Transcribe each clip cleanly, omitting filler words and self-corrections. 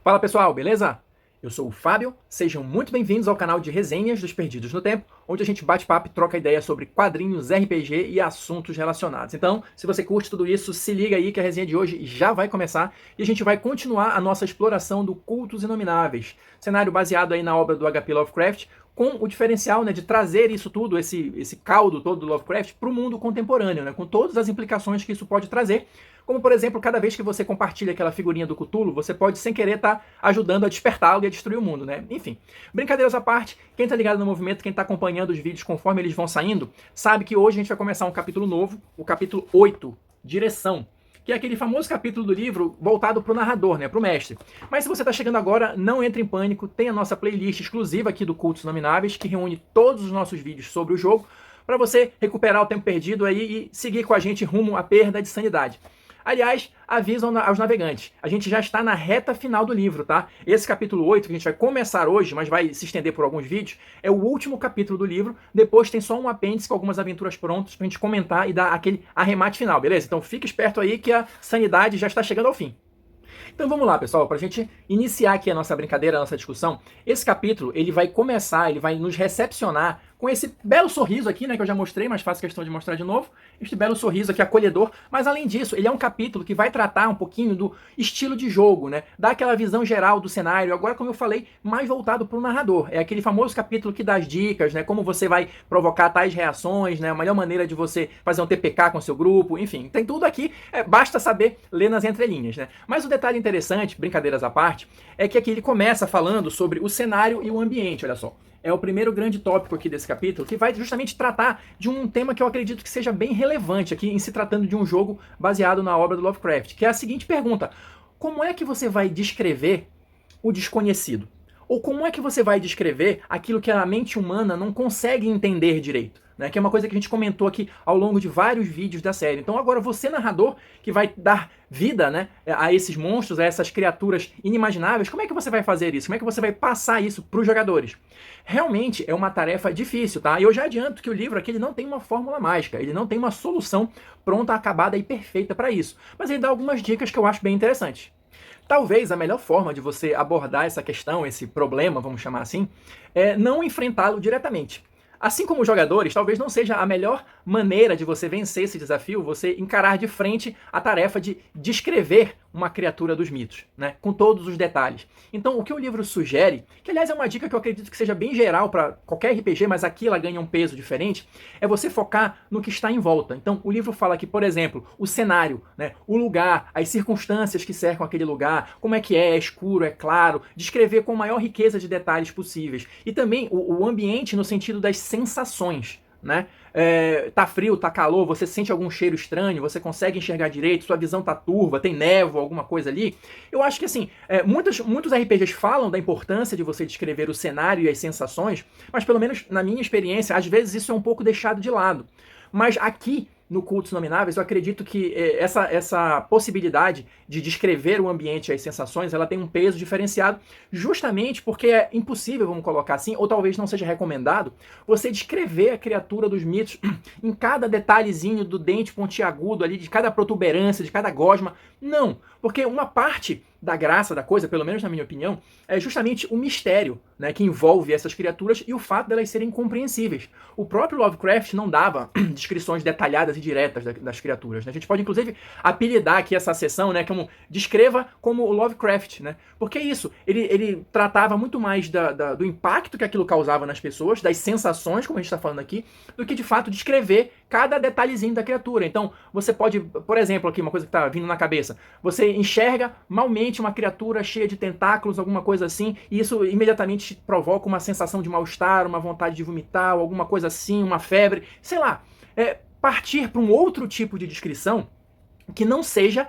Fala pessoal, beleza? Eu sou o Fábio, sejam muito bem-vindos ao canal de resenhas dos Perdidos no Tempo, onde a gente bate papo e troca ideia sobre quadrinhos, RPG e assuntos relacionados. Então, se você curte tudo isso, se liga aí que a resenha de hoje já vai começar e a gente vai continuar a nossa exploração do Cultos Inomináveis, cenário baseado aí na obra do H.P. Lovecraft, com o diferencial, né, de trazer isso tudo, esse caldo todo do Lovecraft, para o mundo contemporâneo, né, com todas as implicações que isso pode trazer. Como, por exemplo, cada vez que você compartilha aquela figurinha do Cthulhu, você pode, sem querer, estar ajudando a despertá-lo e a destruir o mundo, né? Enfim, brincadeiras à parte, quem tá ligado no movimento, quem tá acompanhando os vídeos conforme eles vão saindo, sabe que hoje a gente vai começar um capítulo novo, o capítulo 8, Direção, que é aquele famoso capítulo do livro voltado para o narrador, né, para o mestre. Mas se você está chegando agora, não entre em pânico, tem a nossa playlist exclusiva aqui do Cultos Inomináveis, que reúne todos os nossos vídeos sobre o jogo, para você recuperar o tempo perdido aí e seguir com a gente rumo à perda de sanidade. Aliás, avisam aos navegantes, a gente já está na reta final do livro, tá? Esse capítulo 8, que a gente vai começar hoje, mas vai se estender por alguns vídeos, é o último capítulo do livro, depois tem só um apêndice com algumas aventuras prontas pra gente comentar e dar aquele arremate final, beleza? Então fica esperto aí que a sanidade já está chegando ao fim. Então vamos lá, pessoal, para a gente iniciar aqui a nossa brincadeira, a nossa discussão. Esse capítulo, ele vai começar, ele vai nos recepcionar com esse belo sorriso aqui, né, que eu já mostrei, mas faço questão de mostrar de novo. Este belo sorriso aqui acolhedor. Mas além disso, ele é um capítulo que vai tratar um pouquinho do estilo de jogo, né? Dá aquela visão geral do cenário. Agora, como eu falei, mais voltado para o narrador. É aquele famoso capítulo que dá as dicas, né? Como você vai provocar tais reações, né? A melhor maneira de você fazer um TPK com seu grupo, enfim. Tem tudo aqui, basta saber ler nas entrelinhas, né? Mas o detalhe interessante, brincadeiras à parte, é que aqui ele começa falando sobre o cenário e o ambiente, olha só. É o primeiro grande tópico aqui desse capítulo, que vai justamente tratar de um tema que eu acredito que seja bem relevante aqui em se tratando de um jogo baseado na obra do Lovecraft, que é a seguinte pergunta: como é que você vai descrever o desconhecido? Ou como é que você vai descrever aquilo que a mente humana não consegue entender direito? Né? Que é uma coisa que a gente comentou aqui ao longo de vários vídeos da série. Então agora você, narrador, que vai dar vida, né, a esses monstros, a essas criaturas inimagináveis, como é que você vai fazer isso? Como é que você vai passar isso para os jogadores? Realmente é uma tarefa difícil, tá? E eu já adianto que o livro aqui ele não tem uma fórmula mágica, ele não tem uma solução pronta, acabada e perfeita para isso. Mas ele dá algumas dicas que eu acho bem interessantes. Talvez a melhor forma de você abordar essa questão, esse problema, vamos chamar assim, é não enfrentá-lo diretamente. Assim como os jogadores, talvez não seja a melhor maneira de você vencer esse desafio, você encarar de frente a tarefa de descrever uma criatura dos mitos, né, com todos os detalhes. Então, o que o livro sugere, que aliás é uma dica que eu acredito que seja bem geral para qualquer RPG, mas aqui ela ganha um peso diferente, é você focar no que está em volta. Então, o livro fala aqui, por exemplo, o cenário, né, o lugar, as circunstâncias que cercam aquele lugar, como é escuro, é claro, descrever com a maior riqueza de detalhes possíveis. E também o ambiente no sentido das sensações, né? Tá frio, tá calor, você sente algum cheiro estranho, você consegue enxergar direito, sua visão tá turva, tem névoa, alguma coisa ali. Eu acho que assim, muitos RPGs falam da importância de você descrever o cenário e as sensações, mas pelo menos na minha experiência, às vezes isso é um pouco deixado de lado. Mas aqui no Cultos Inomináveis, eu acredito que essa possibilidade de descrever o ambiente e as sensações, ela tem um peso diferenciado, justamente porque é impossível, vamos colocar assim, ou talvez não seja recomendado, você descrever a criatura dos mitos em cada detalhezinho do dente pontiagudo ali, de cada protuberância, de cada gosma. Não, porque uma parte da graça da coisa, pelo menos na minha opinião, é justamente o mistério, né, que envolve essas criaturas e o fato delas serem incompreensíveis. O próprio Lovecraft não dava descrições detalhadas e diretas das criaturas, né? A gente pode inclusive apelidar aqui essa sessão, né, como descreva como o Lovecraft, né? Porque é isso, ele tratava muito mais do impacto que aquilo causava nas pessoas, das sensações, como a gente está falando aqui, do que de fato descrever cada detalhezinho da criatura. Então, você pode, por exemplo, aqui uma coisa que está vindo na cabeça, você enxerga malmente uma criatura cheia de tentáculos, alguma coisa assim, e isso imediatamente te provoca uma sensação de mal-estar, uma vontade de vomitar, ou alguma coisa assim, uma febre, sei lá. Partir para um outro tipo de descrição que não seja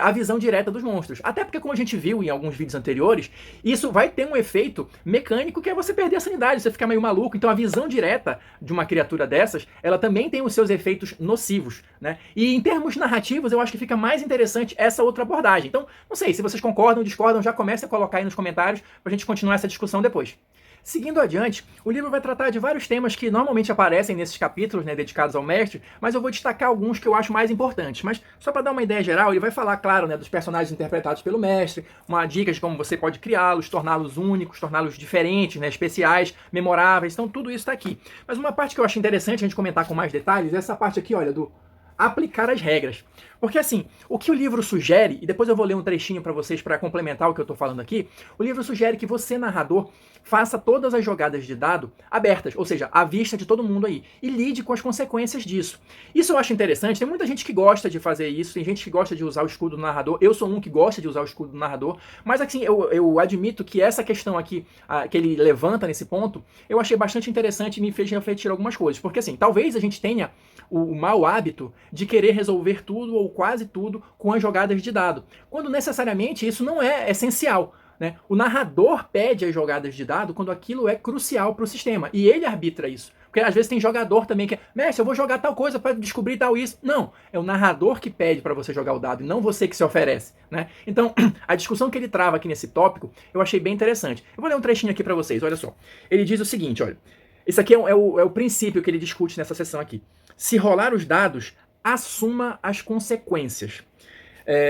a visão direta dos monstros. Até porque, como a gente viu em alguns vídeos anteriores, isso vai ter um efeito mecânico que é você perder a sanidade, você ficar meio maluco. Então a visão direta de uma criatura dessas, ela também tem os seus efeitos nocivos, né? E em termos narrativos, eu acho que fica mais interessante essa outra abordagem. Então, não sei, se vocês concordam ou discordam, já comecem a colocar aí nos comentários pra gente continuar essa discussão depois. Seguindo adiante, o livro vai tratar de vários temas que normalmente aparecem nesses capítulos, né, dedicados ao mestre, mas eu vou destacar alguns que eu acho mais importantes. Mas só para dar uma ideia geral, ele vai falar, claro, né, dos personagens interpretados pelo mestre, uma dica de como você pode criá-los, torná-los únicos, torná-los diferentes, né, especiais, memoráveis. Então tudo isso está aqui. Mas uma parte que eu acho interessante a gente comentar com mais detalhes é essa parte aqui, olha, do aplicar as regras. Porque assim, o que o livro sugere, e depois eu vou ler um trechinho para vocês para complementar o que eu estou falando aqui, o livro sugere que você, narrador, faça todas as jogadas de dado abertas, ou seja, à vista de todo mundo aí, e lide com as consequências disso. Isso eu acho interessante, tem muita gente que gosta de fazer isso, tem gente que gosta de usar o escudo do narrador, eu sou um que gosta de usar o escudo do narrador, mas assim, eu admito que essa questão aqui, que ele levanta nesse ponto, eu achei bastante interessante e me fez refletir algumas coisas, porque assim, talvez a gente tenha o mau hábito de querer resolver tudo ou quase tudo com as jogadas de dado, quando necessariamente isso não é essencial. Né? O narrador pede as jogadas de dado quando aquilo é crucial para o sistema, e ele arbitra isso. Porque às vezes tem jogador também que é, mestre, eu vou jogar tal coisa para descobrir tal isso. Não, é o narrador que pede para você jogar o dado, e não você que se oferece. Né? Então, a discussão que ele trava aqui nesse tópico, eu achei bem interessante. Eu vou ler um trechinho aqui para vocês, olha só. Ele diz o seguinte, olha, isso aqui é o princípio que ele discute nessa sessão aqui. Se rolar os dados, assuma as consequências.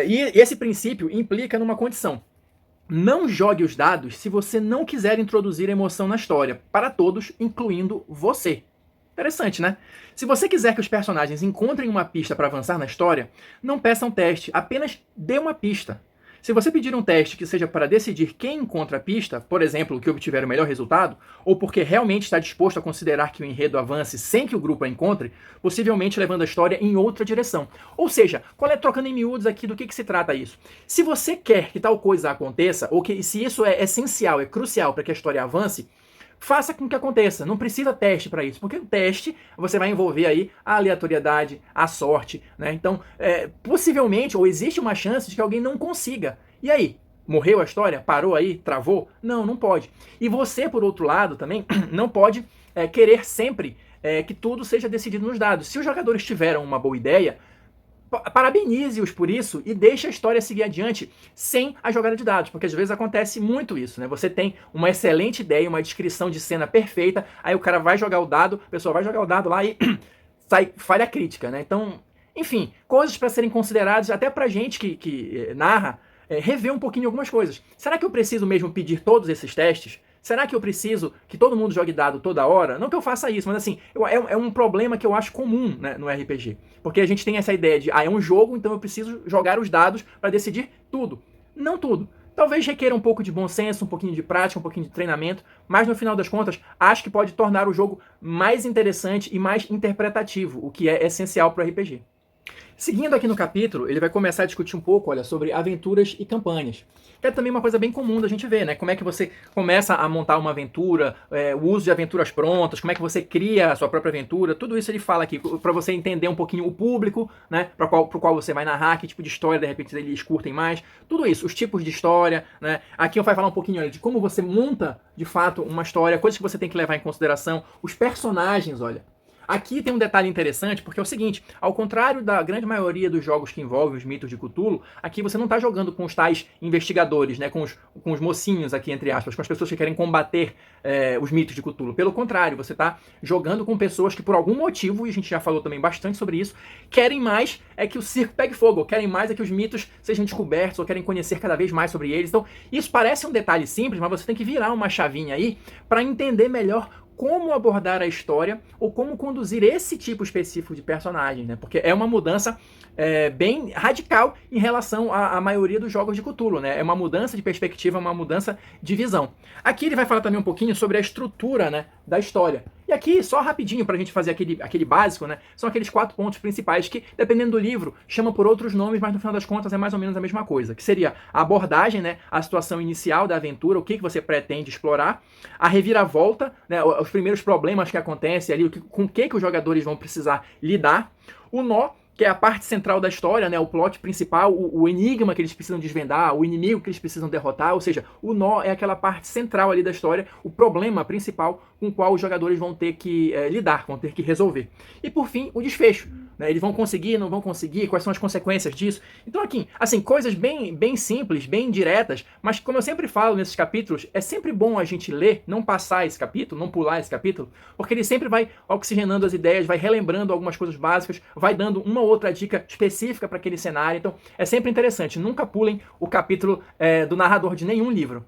E esse princípio implica numa condição. Não jogue os dados se você não quiser introduzir emoção na história, para todos, incluindo você. Interessante, né? Se você quiser que os personagens encontrem uma pista para avançar na história, não peça um teste, apenas dê uma pista. Se você pedir um teste que seja para decidir quem encontra a pista, por exemplo, o que obtiver o melhor resultado, ou porque realmente está disposto a considerar que o enredo avance sem que o grupo a encontre, possivelmente levando a história em outra direção. Ou seja, trocando em miúdos aqui do que se trata isso? Se você quer que tal coisa aconteça, ou que se isso é essencial, é crucial para que a história avance, faça com que aconteça. Não precisa teste para isso, porque o teste você vai envolver aí a aleatoriedade, a sorte, né? Então, possivelmente, ou existe uma chance de que alguém não consiga. E aí? Morreu a história? Parou aí? Travou? Não, não pode. E você, por outro lado, também não pode querer sempre que tudo seja decidido nos dados. Se os jogadores tiveram uma boa ideia, parabenize-os por isso e deixe a história seguir adiante sem a jogada de dados, porque às vezes acontece muito isso, né? Você tem uma excelente ideia, uma descrição de cena perfeita, aí o cara vai jogar o dado, a pessoa vai jogar o dado lá e sai falha crítica, né? Então, enfim, coisas para serem consideradas até pra gente que narra, rever um pouquinho algumas coisas. Será que eu preciso mesmo pedir todos esses testes? Será que eu preciso que todo mundo jogue dado toda hora? Não que eu faça isso, mas assim, é um problema que eu acho comum, né, no RPG. Porque a gente tem essa ideia de, é um jogo, então eu preciso jogar os dados para decidir tudo. Não tudo. Talvez requeira um pouco de bom senso, um pouquinho de prática, um pouquinho de treinamento, mas no final das contas, acho que pode tornar o jogo mais interessante e mais interpretativo, o que é essencial para o RPG. Seguindo aqui no capítulo, ele vai começar a discutir um pouco, olha, sobre aventuras e campanhas. Que é também uma coisa bem comum da gente ver, né? Como é que você começa a montar uma aventura, o uso de aventuras prontas, como é que você cria a sua própria aventura, tudo isso ele fala aqui, para você entender um pouquinho o público, né? Pro qual você vai narrar, que tipo de história, de repente, eles curtem mais. Tudo isso, os tipos de história, né? Aqui eu vou falar um pouquinho, olha, de como você monta, de fato, uma história, coisas que você tem que levar em consideração, os personagens, olha. Aqui tem um detalhe interessante, porque é o seguinte, ao contrário da grande maioria dos jogos que envolvem os mitos de Cthulhu, aqui você não está jogando com os tais investigadores, né, com os mocinhos aqui, entre aspas, com as pessoas que querem combater os mitos de Cthulhu. Pelo contrário, você está jogando com pessoas que por algum motivo, e a gente já falou também bastante sobre isso, querem mais que o circo pegue fogo, ou querem mais que os mitos sejam descobertos, ou querem conhecer cada vez mais sobre eles. Então, isso parece um detalhe simples, mas você tem que virar uma chavinha aí para entender melhor como abordar a história ou como conduzir esse tipo específico de personagem, né? Porque é uma mudança bem radical em relação à maioria dos jogos de Cthulhu, né? É uma mudança de perspectiva, uma mudança de visão. Aqui ele vai falar também um pouquinho sobre a estrutura, né, da história. E aqui, só rapidinho pra gente fazer aquele básico, né? São aqueles 4 pontos principais que, dependendo do livro, chama por outros nomes, mas no final das contas é mais ou menos a mesma coisa. Que seria a abordagem, né? A situação inicial da aventura, o que você pretende explorar, a reviravolta, né? Os primeiros problemas que acontecem ali, com o que os jogadores vão precisar lidar, o nó, que é a parte central da história, né? O plot principal, o enigma que eles precisam desvendar, o inimigo que eles precisam derrotar, ou seja, o nó é aquela parte central ali da história, o problema principal com o qual os jogadores vão ter que lidar, vão ter que resolver. E por fim, o desfecho. Né? Eles vão conseguir, não vão conseguir, quais são as consequências disso. Então aqui, assim, coisas bem simples, bem diretas, mas como eu sempre falo nesses capítulos, é sempre bom a gente ler, não passar esse capítulo, não pular esse capítulo, porque ele sempre vai oxigenando as ideias, vai relembrando algumas coisas básicas, vai dando uma ou outra dica específica para aquele cenário. Então é sempre interessante, nunca pulem o capítulo do narrador de nenhum livro.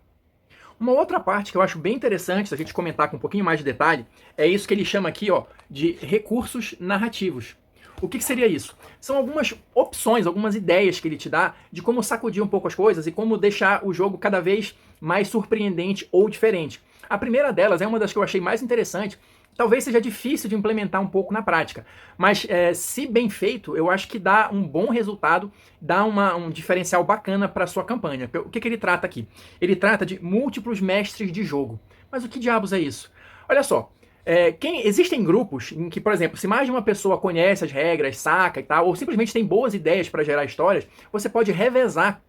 Uma outra parte que eu acho bem interessante, se a gente comentar com um pouquinho mais de detalhe, é isso que ele chama aqui, ó, de recursos narrativos. O que seria isso? São algumas opções, algumas ideias que ele te dá de como sacudir um pouco as coisas e como deixar o jogo cada vez mais surpreendente ou diferente. A primeira delas é uma das que eu achei mais interessante. Talvez seja difícil de implementar um pouco na prática, mas se bem feito, eu acho que dá um bom resultado, dá um diferencial bacana para a sua campanha. O que ele trata aqui? Ele trata de múltiplos mestres de jogo. Mas o que diabos é isso? Olha só, existem grupos em que, por exemplo, se mais de uma pessoa conhece as regras, saca e tal, ou simplesmente tem boas ideias para gerar histórias, você pode revezar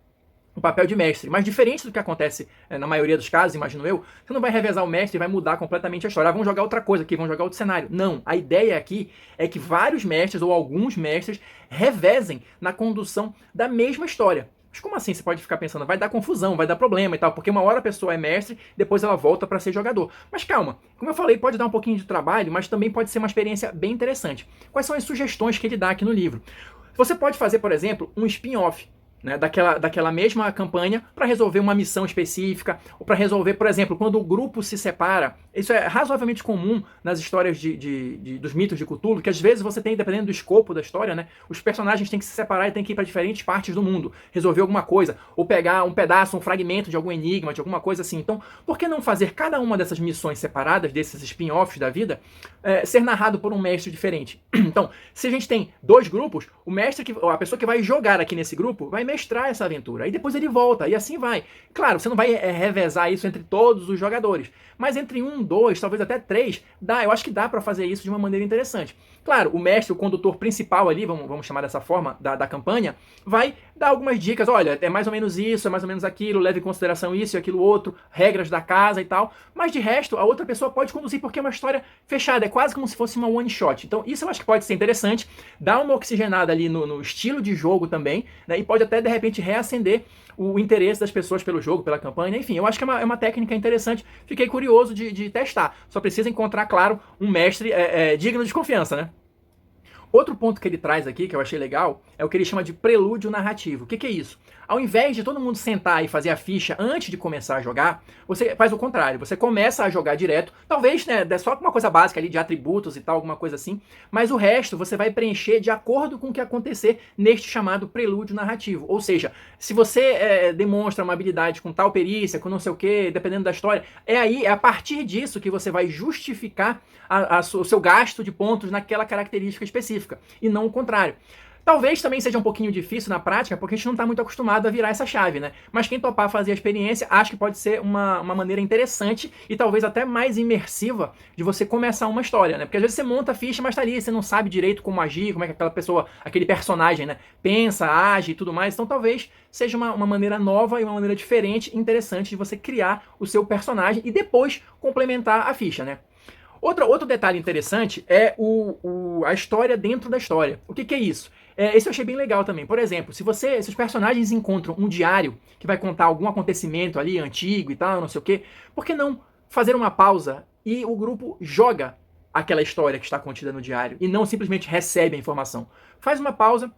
o papel de mestre, mas diferente do que acontece na maioria dos casos, imagino eu, você não vai revezar o mestre e vai mudar completamente a história. Vamos jogar outra coisa aqui, vamos jogar outro cenário. Não, a ideia aqui é que vários mestres ou alguns mestres revezem na condução da mesma história. Mas como assim? Você pode ficar pensando, vai dar confusão, vai dar problema e tal, porque uma hora a pessoa é mestre, depois ela volta para ser jogador. Mas calma, como eu falei, pode dar um pouquinho de trabalho, mas também pode ser uma experiência bem interessante. Quais são as sugestões que ele dá aqui no livro? Você pode fazer, por exemplo, um spin-off, né, daquela mesma campanha para resolver uma missão específica, ou para resolver, por exemplo, quando o grupo se separa. Isso é razoavelmente comum nas histórias dos mitos de Cthulhu, que às vezes você tem, dependendo do escopo da história, né, os personagens têm que se separar e têm que ir para diferentes partes do mundo, resolver alguma coisa, ou pegar um pedaço, um fragmento de algum enigma, de alguma coisa assim. Então, por que não fazer cada uma dessas missões separadas, desses spin-offs da vida, ser narrado por um mestre diferente? Então, se a gente tem dois grupos, a pessoa que vai jogar aqui nesse grupo vai mestrar essa aventura, e depois ele volta, e assim vai. Claro, você não vai revezar isso entre todos os jogadores, mas entre um, dois, talvez até três, eu acho que dá para fazer isso de uma maneira interessante. Claro, o mestre, o condutor principal ali, vamos chamar dessa forma, da campanha, vai dar algumas dicas, olha, é mais ou menos isso, é mais ou menos aquilo, leve em consideração isso e aquilo outro, regras da casa e tal, mas de resto, a outra pessoa pode conduzir porque é uma história fechada, é quase como se fosse uma one shot. Então isso eu acho que pode ser interessante, dá uma oxigenada ali no estilo de jogo também, né, e pode até de repente reacender o interesse das pessoas pelo jogo, pela campanha, enfim, eu acho que é uma técnica interessante, fiquei curioso de testar, só precisa encontrar, claro, um mestre digno de confiança, né? Outro ponto que ele traz aqui, que eu achei legal, é o que ele chama de prelúdio narrativo. O que é isso? Ao invés de todo mundo sentar e fazer a ficha antes de começar a jogar, você faz o contrário. Você começa a jogar direto, talvez, né, só com uma coisa básica ali de atributos e tal, alguma coisa assim, mas o resto você vai preencher de acordo com o que acontecer neste chamado prelúdio narrativo. Ou seja, se você demonstra uma habilidade com tal perícia, com não sei o que, dependendo da história, é a partir disso que você vai justificar o seu gasto de pontos naquela característica específica, e não o contrário. Talvez também seja um pouquinho difícil na prática, porque a gente não está muito acostumado a virar essa chave, né? Mas quem topar fazer a experiência, acho que pode ser uma maneira interessante e talvez até mais imersiva de você começar uma história, né? Porque às vezes você monta a ficha, mas tá ali, você não sabe direito como agir, como é que aquela pessoa, aquele personagem, né, pensa, age e tudo mais. Então talvez seja uma maneira nova e uma maneira diferente, interessante de você criar o seu personagem e depois complementar a ficha, né? Outro detalhe interessante é a história dentro da história. O que é isso? Esse eu achei bem legal também. Por exemplo, se os personagens encontram um diário que vai contar algum acontecimento ali antigo e tal, não sei o quê, por que não fazer uma pausa e o grupo joga aquela história que está contida no diário e não simplesmente recebe a informação? Faz uma pausa,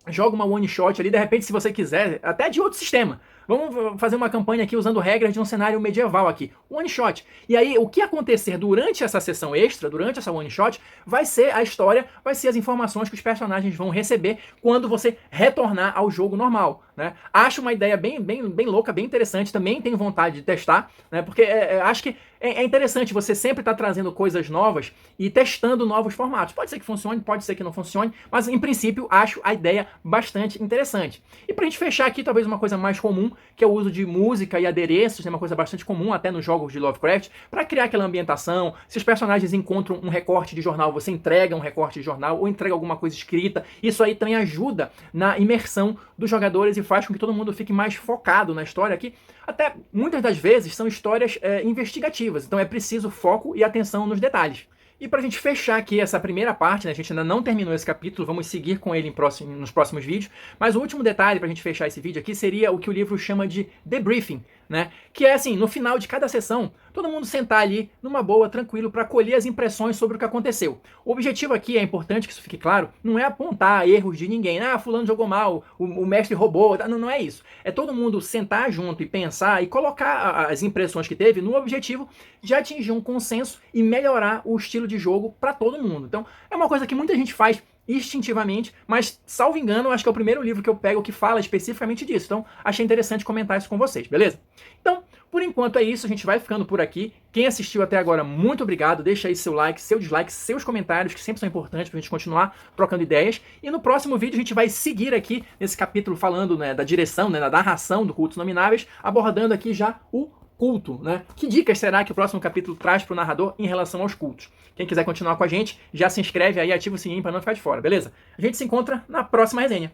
joga uma one shot ali, de repente, se você quiser, até de outro sistema. Vamos fazer uma campanha aqui usando regras de um cenário medieval aqui. One shot. E aí, o que acontecer durante essa sessão extra, durante essa one shot, vai ser a história, vai ser as informações que os personagens vão receber quando você retornar ao jogo normal, né? Acho uma ideia bem louca, bem interessante. Também tenho vontade de testar, né? Porque acho que é interessante você sempre estar trazendo coisas novas e testando novos formatos. Pode ser que funcione, pode ser que não funcione, mas em princípio acho a ideia bastante interessante. E pra gente fechar aqui, talvez uma coisa mais comum, que é o uso de música e adereços, né, uma coisa bastante comum até nos jogos de Lovecraft, para criar aquela ambientação. Se os personagens encontram um recorte de jornal, você entrega um recorte de jornal ou entrega alguma coisa escrita. Isso aí também ajuda na imersão dos jogadores e faz com que todo mundo fique mais focado na história aqui. Até muitas das vezes são histórias investigativas, então é preciso foco e atenção nos detalhes. E para a gente fechar aqui essa primeira parte, né, a gente ainda não terminou esse capítulo, vamos seguir com ele nos próximos vídeos, mas o último detalhe para a gente fechar esse vídeo aqui seria o que o livro chama de debriefing, né? Que é assim, no final de cada sessão, todo mundo sentar ali numa boa, tranquilo, para colher as impressões sobre o que aconteceu. O objetivo aqui, é importante que isso fique claro, não é apontar erros de ninguém. Ah, fulano jogou mal, o mestre roubou. Não é isso. É todo mundo sentar junto e pensar e colocar as impressões que teve no objetivo de atingir um consenso e melhorar o estilo de jogo para todo mundo. Então, é uma coisa que muita gente faz instintivamente, mas, salvo engano, acho que é o primeiro livro que eu pego que fala especificamente disso. Então, achei interessante comentar isso com vocês, beleza? Então, por enquanto é isso, a gente vai ficando por aqui. Quem assistiu até agora, muito obrigado. Deixa aí seu like, seu dislike, seus comentários, que sempre são importantes pra gente continuar trocando ideias. E no próximo vídeo a gente vai seguir aqui nesse capítulo falando, né, da direção, né, da narração do Cultos Nomináveis, abordando aqui já o culto, né? Que dicas será que o próximo capítulo traz para o narrador em relação aos cultos? Quem quiser continuar com a gente, já se inscreve aí, ativa o sininho para não ficar de fora, beleza? A gente se encontra na próxima resenha.